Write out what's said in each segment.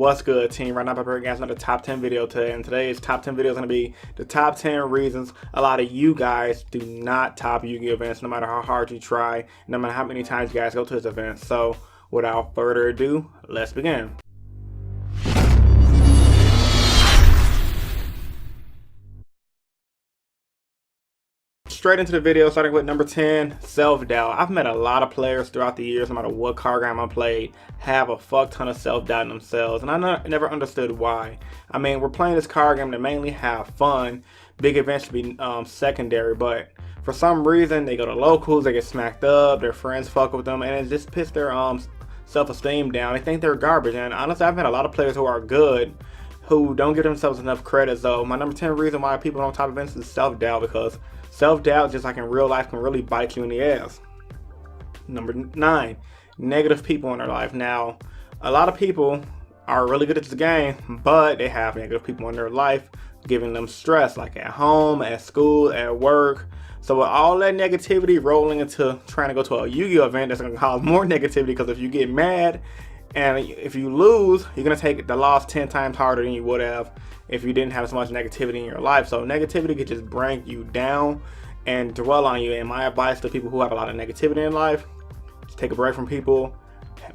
What's good, team? Right now, I'm bringing you guys another top 10 video today, and today's top 10 video is going to be the top 10 reasons a lot of you guys do not top Yu-Gi-Oh events, no matter how hard you try, no matter how many times you guys go to this event. So, without further ado, let's begin. Straight into the video, starting with number 10, self-doubt. I've met a lot of players throughout the years, no matter what card game I played, have a fuck ton of self-doubt in themselves, and I never understood why. I mean, we're playing this card game to mainly have fun. Big events should be secondary, but for some reason, they go to locals, they get smacked up, their friends fuck with them, and it just pisses their self-esteem down. They think they're garbage, and honestly, I've met a lot of players who are good, who don't give themselves enough credit. So my number 10 reason why people don't top events is self-doubt, because self-doubt, just like in real life, can really bite you in the ass. Number 9, negative people in their life. Now, a lot of people are really good at this game, but they have negative people in their life giving them stress, like at home, at school, at work. So with all that negativity rolling into trying to go to a Yu-Gi-Oh event, that's going to cause more negativity, because if you get mad and if you lose, you're going to take the loss 10 times harder than you would have if you didn't have so much negativity in your life. So negativity could just bring you down and dwell on you. And my advice to people who have a lot of negativity in life, just take a break from people,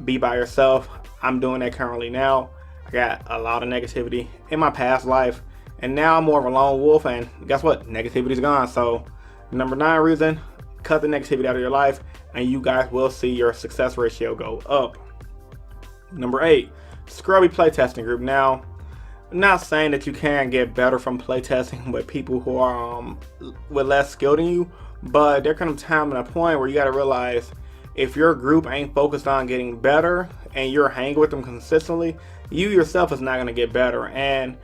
be by yourself. I'm doing that currently now. I got a lot of negativity in my past life, and now I'm more of a lone wolf, and guess what? Negativity's gone. So number 9 reason, cut the negativity out of your life, and you guys will see your success ratio go up. Number 8, scrubby playtesting group. Now, I'm not saying that you can't get better from playtesting with people who are with less skill than you, but there comes a time and a point where you got to realize, if your group ain't focused on getting better and you're hanging with them consistently, you yourself is not going to get better. And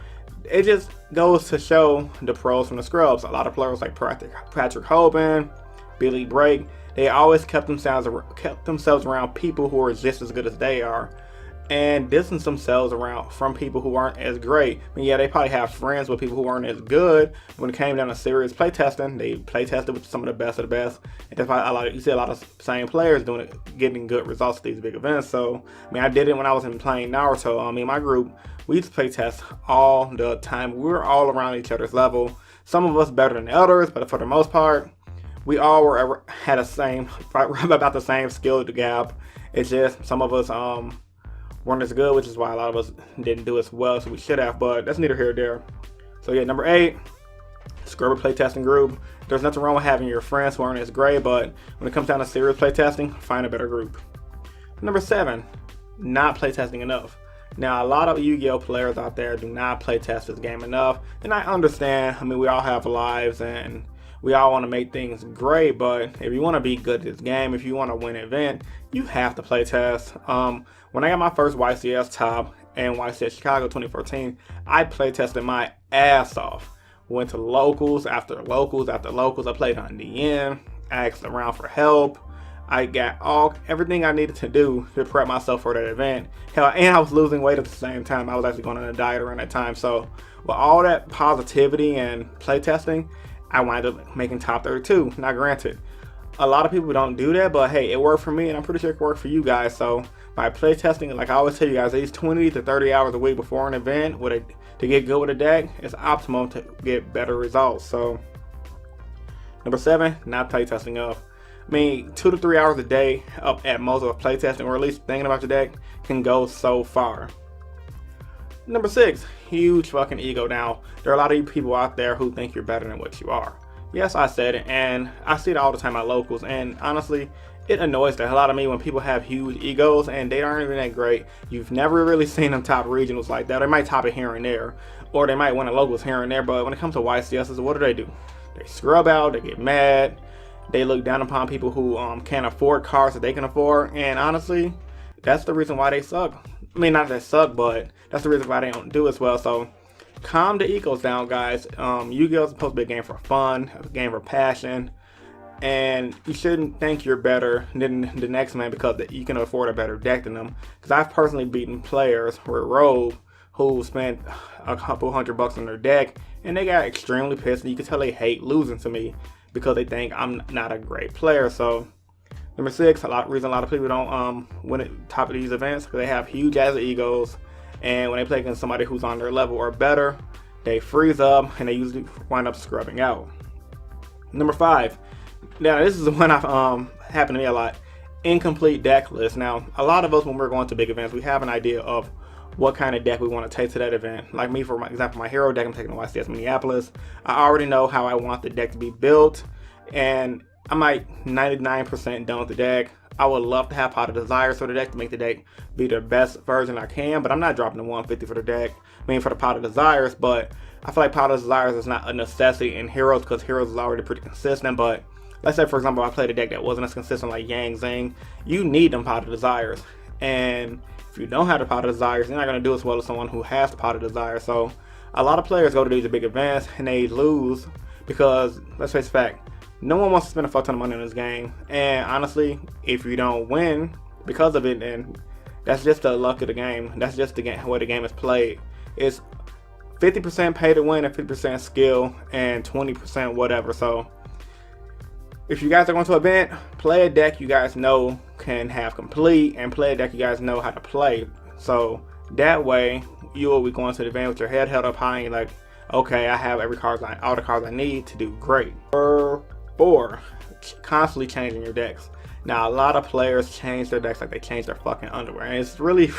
it just goes to show the pros from the scrubs. A lot of players like Patrick Hoban, Billy Brake, they always kept themselves around people who are just as good as they are, and distance themselves around from people who aren't as great. I mean, yeah, they probably have friends with people who aren't as good. When it came down to serious playtesting, they playtested with some of the best of the best. And that's why you see a lot of same players doing it, getting good results at these big events. So, I mean, I did it when I was playing Naruto. I mean, my group, we used to playtest all the time. We were all around each other's level. Some of us better than others, but for the most part, we all had about the same skill gap. It's just some of us weren't as good, which is why a lot of us didn't do as well as we should have, but that's neither here nor there. So yeah, number 8, scrubby playtesting group. There's nothing wrong with having your friends who aren't as great, but when it comes down to serious playtesting, find a better group. Number 7, not playtesting enough. Now, a lot of Yu-Gi-Oh players out there do not playtest this game enough, and I understand. I mean, we all have lives and we all want to make things great, but if you want to be good at this game, if you want to win an event, you have to play test. When I got my first YCS top in YCS Chicago 2014, I play tested my ass off. Went to locals after locals after locals. I played on DN, asked around for help. I got everything I needed to do to prep myself for that event. Hell, and I was losing weight at the same time. I was actually going on a diet around that time. So with all that positivity and playtesting, I wound up making top 32. Now granted, a lot of people don't do that, but hey, it worked for me, and I'm pretty sure it worked for you guys. So by playtesting, like I always tell you guys, at least 20 to 30 hours a week before an event to get good with a deck, it's optimal to get better results. So number 7, not playtesting enough. I mean, 2 to 3 hours a day up at most of playtesting, or at least thinking about your deck, can go so far. Number 6, huge fucking ego. Now, there are a lot of you people out there who think you're better than what you are. Yes, I said it, and I see it all the time at locals, and honestly, it annoys the hell out of me when people have huge egos and they aren't even that great. You've never really seen them top regionals like that. They might top it here and there, or they might win a locals here and there, but when it comes to YCSs, what do? They scrub out, they get mad, they look down upon people who can't afford cards that they can afford, and honestly, that's the reason why they suck. I mean, not that they suck, but that's the reason why they don't do as well. So calm the egos down, guys. Yu-Gi-Oh is supposed to be a game for fun, a game for passion, and you shouldn't think you're better than the next man because you can afford a better deck than them. Because I've personally beaten players with Rogue who spent a couple $100 on their deck, and they got extremely pissed, and you can tell they hate losing to me because they think I'm not a great player. So number 6, reason a lot of people don't win at top of these events, because they have huge ass egos and when they play against somebody who's on their level or better, they freeze up and they usually wind up scrubbing out. Number 5. Now this is the one I've happened to me a lot. Incomplete deck list. Now a lot of us, when we're going to big events, we have an idea of what kind of deck we want to take to that event. Like me, for example, my hero deck I'm taking to YCS Minneapolis, I already know how I want the deck to be built, and I'm like 99% done with the deck. I would love to have Pot of Desires for the deck to make the deck be the best version I can, but I'm not dropping the 150 for the deck, for the Pot of Desires. But I feel like Pot of Desires is not a necessity in Heroes, because Heroes is already pretty consistent. But let's say, for example, I played a deck that wasn't as consistent like Yang Zing. You need them Pot of Desires. And if you don't have the Pot of Desires, you're not going to do as well as someone who has the Pot of Desires. So a lot of players go to these big events and they lose because, let's face the fact, no one wants to spend a fuck ton of money on this game. And honestly, if you don't win because of it, then that's just the luck of the game. That's just the way the game is played. It's 50% pay to win and 50% skill and 20% whatever. So if you guys are going to an event, play a deck you guys know can have complete, and play a deck you guys know how to play. So that way you will be going to the event with your head held up high and you're like, okay, I have all the cards I need to do great. Number 4, constantly changing your decks. Now a lot of players change their decks like they change their fucking underwear, and it's really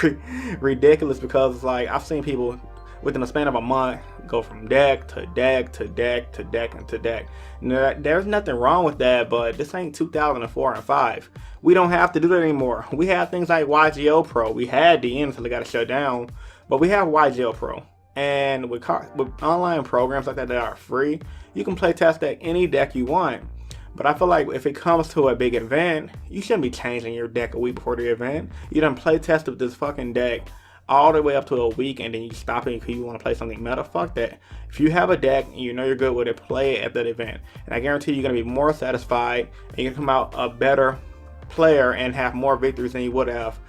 ridiculous, because it's like I've seen people within a span of a month go from deck to deck to deck to deck and to deck. Now, there's nothing wrong with that, but this ain't 2004 and 5. We don't have to do that anymore. We have things like Yugioh Pro. We had DN until they got to shut down, but we have Yugioh Pro. And with online programs like that are free, you can play test deck any deck you want. But I feel like if it comes to a big event, you shouldn't be changing your deck a week before the event. You done play test with this fucking deck all the way up to a week, and then you stop it because you want to play something meta. Fuck that. If you have a deck and you know you're good with it, play it at that event, and I guarantee you're going to be more satisfied and you can come out a better player and have more victories than you would have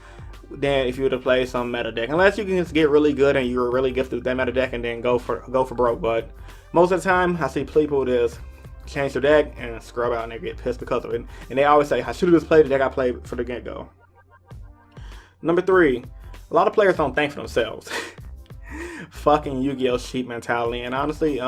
than if you would have played some meta deck. Unless you can just get really good and you're really gifted with that meta deck and then go for broke. But most of the time I see people just change their deck and scrub out and they get pissed because of it, and they always say, I should have just played the deck I played for the get-go. Number 3, a lot of players don't think for themselves. Fucking Yu-Gi-Oh sheep mentality. And honestly,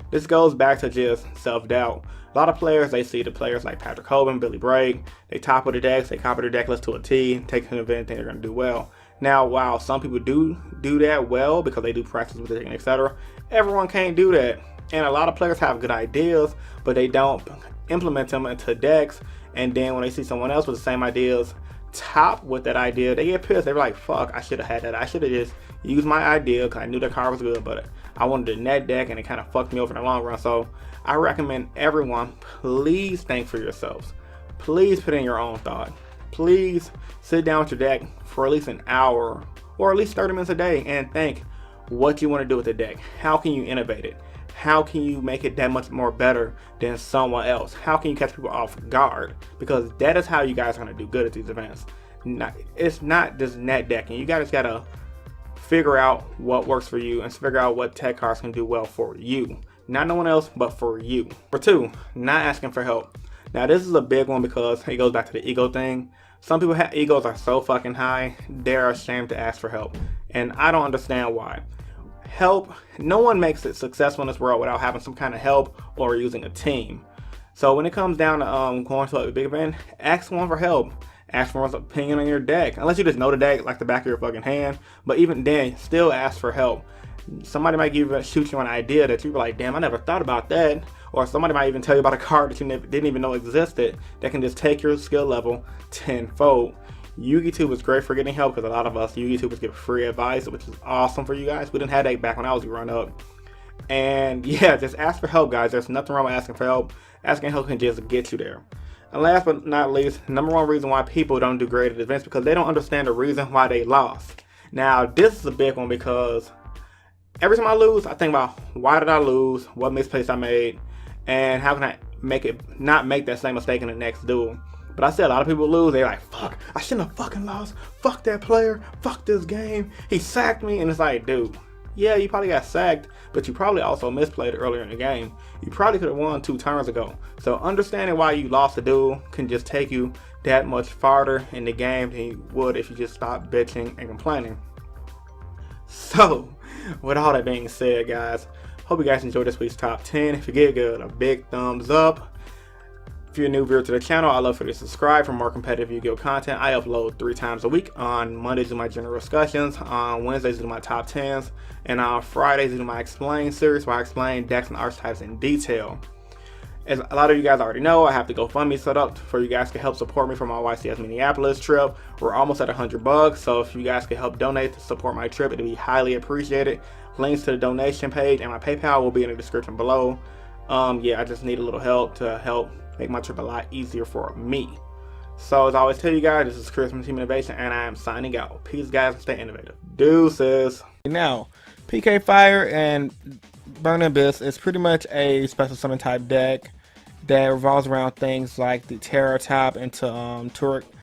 this goes back to just self-doubt. A lot of players, they see the players like Patrick Hoban, Billy Bragg, they top of the decks, they copy their deck list to a T, take an event, think they're going to do well. Now, while some people do that well because they do practice with it and etc., everyone can't do that. And a lot of players have good ideas, but they don't implement them into decks. And then when they see someone else with the same ideas top with that idea, they get pissed. They're like, fuck, I should have had that. I should have just used my idea because I knew the card was good, but I wanted a net deck and it kind of fucked me over in the long run. So I recommend everyone, please think for yourselves. Please put in your own thought. Please sit down with your deck for at least an hour or at least 30 minutes a day and think what you want to do with the deck. How can you innovate it? How can you make it that much more better than someone else? How can you catch people off guard? Because that is how you guys are going to do good at these events. It's not just net decking. You guys got to figure out what works for you and figure out what tech cards can do well for you. Not no one else, but for you. Number 2, not asking for help. Now this is a big one because it goes back to the ego thing. Some people have egos are so fucking high, they're ashamed to ask for help. And I don't understand why. Help, no one makes it successful in this world without having some kind of help or using a team. So when it comes down to going to a big event, ask someone for help. Ask for one's opinion on your deck. Unless you just know the deck like the back of your fucking hand. But even then, still ask for help. Somebody might shoot you an idea that you're like, damn, I never thought about that. Or somebody might even tell you about a card that you didn't even know existed that can just take your skill level tenfold. YugiTube is great for getting help because a lot of us YugiTubers give free advice, which is awesome for you guys. We didn't have that back when I was growing up. And yeah, just ask for help, guys. There's nothing wrong with asking for help. Asking help can just get you there. And last but not least, number 1 reason why people don't do great at events because they don't understand the reason why they lost. Now, this is a big one because every time I lose, I think about why did I lose, what mistakes I made, and how can I not make that same mistake in the next duel. But I see a lot of people lose, they're like, fuck, I shouldn't have fucking lost, fuck that player, fuck this game, he sacked me. And it's like, dude, yeah, you probably got sacked, but you probably also misplayed earlier in the game. You probably could have won 2 turns ago. So understanding why you lost the duel can just take you that much farther in the game than you would if you just stopped bitching and complaining. So, with all that being said, guys, hope you guys enjoyed this week's top 10. If you did, give it a big thumbs up. If you're a new viewer to the channel, I'd love for you to subscribe for more competitive Yu-Gi-Oh content. I upload 3 times a week. On Mondays, do my general discussions. On Wednesdays, do my top 10s. And on Fridays, do my Explain series, where I explain decks and archetypes in detail. As a lot of you guys already know, I have the GoFundMe set up for you guys to help support me for my YCS Minneapolis trip. We're almost at $100, so if you guys could help donate to support my trip, it'd be highly appreciated. Links to the donation page and my PayPal will be in the description below. Yeah, I just need a little help to help make my trip a lot easier for me. So as I always tell you guys, this is Chris from Team Innovation, and I am signing out. Peace, guys, and stay innovative. Deuces. Now, PK Fire and Burning Abyss is pretty much a special summon type deck that revolves around things like the Terror Top into Turek